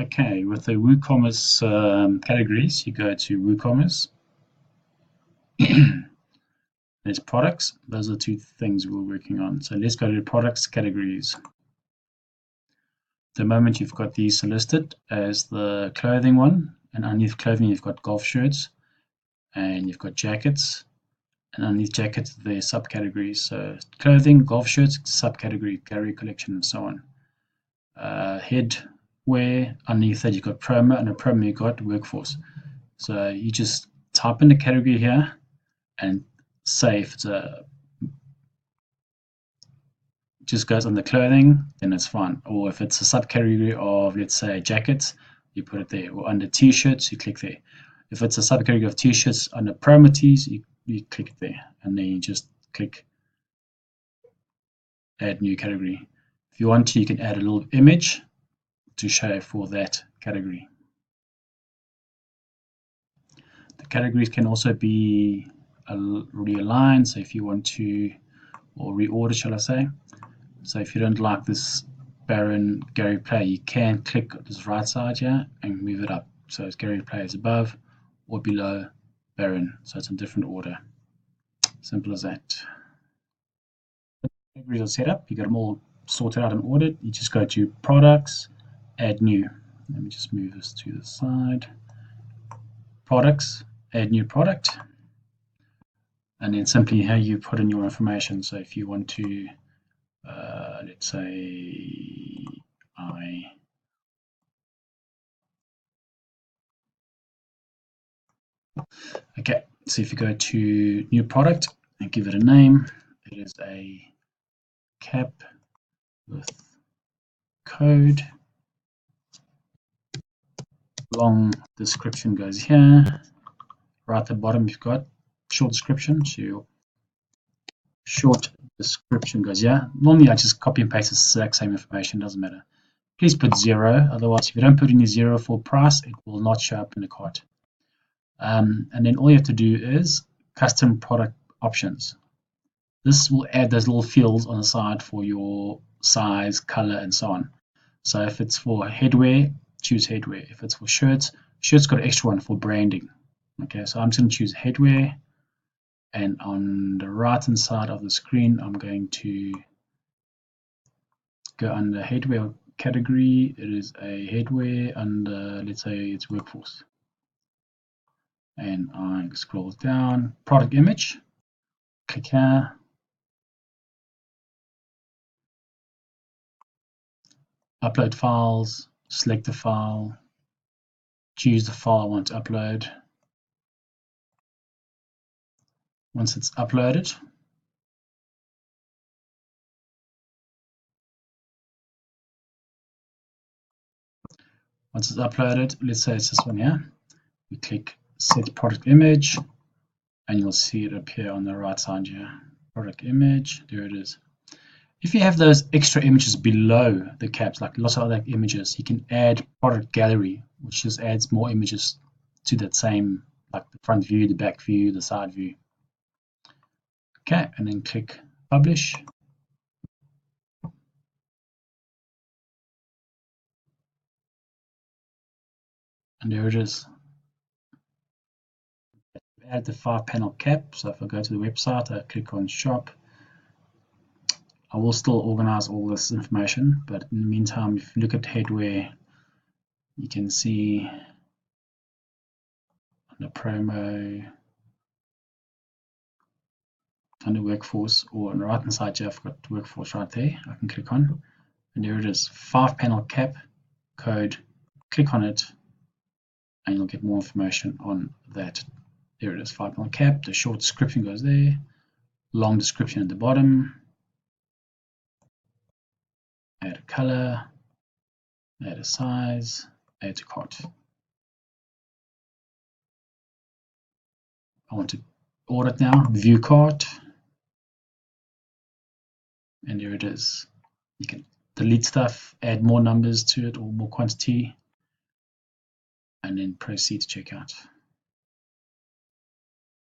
Okay, with the Woocommerce categories, you go to Woocommerce. There's products. Those are the two things we're working on. So let's go to products categories. At the moment, you've got these listed as the clothing one, and underneath clothing, you've got golf shirts, and you've got jackets, and underneath jackets, there's subcategories. So clothing, golf shirts, subcategory, gallery collection, and so on. Headwear, underneath that, you've got promo, and a promo, you've got workforce. So you just type in the category here and say if it's just goes on the clothing, then it's fine. Or if it's a subcategory of, let's say, jackets, you put it there. Or under t-shirts, you click there. If it's a subcategory of t-shirts under promo tees, you click it there. And then you just click add new category. If you want to, you can add a little image to show for that category. The categories can also be realigned. So if you want to, or reorder, shall I say. So if you don't like this Baron Gary Play, you can click this right side here and move it up. So it's Gary Play is above or below Baron. So it's in different order. Simple as that. Categories are set up. You got them all sorted out and ordered. You just go to products, add new. Let me just move this to the side. Products, add new product. And then simply here you put in your information. So if you want to let's say okay, so if you go to new product and give it a name, it is a cap with code. Long description goes here. Right at the bottom you've got short description. So your short description goes here. Normally I just copy and paste the exact same information, doesn't matter. Please put 0, otherwise if you don't put any 0 for price, it will not show up in the cart. And then all you have to do is custom product options. This will add those little fields on the side for your size, color, and so on. So if it's for headwear, choose headwear. If it's for shirts, shirts got an extra one for branding. Okay, so I'm just going to choose headwear. And on the right hand side of the screen, I'm going to go under headwear category. It is a headwear under, let's say it's workforce. And I scroll down, product image, click here. Upload files, select the file, choose the file I want to upload. Once it's uploaded, let's say it's this one here, we click set product image and you'll see it appear on the right side here. Product image, there it is. If you have those extra images below the caps, like lots of other images, you can add product gallery, which just adds more images to that same, like the front view, the back view, the side view. Okay, and then click publish. And there it is. Add the 5-panel cap. So if I go to the website, I click on shop. I will still organize all this information, but in the meantime, if you look at headwear, you can see under promo, under workforce, or on the right hand side here, I've got workforce right there. I can click on, and there it is, 5-panel cap code. Click on it, and you'll get more information on that. There it is, 5-panel cap. The short description goes there, long description at the bottom. Add a color, add a size, add to cart. I want to order it now, view cart, and there it is. You can delete stuff, add more numbers to it or more quantity, and then proceed to checkout.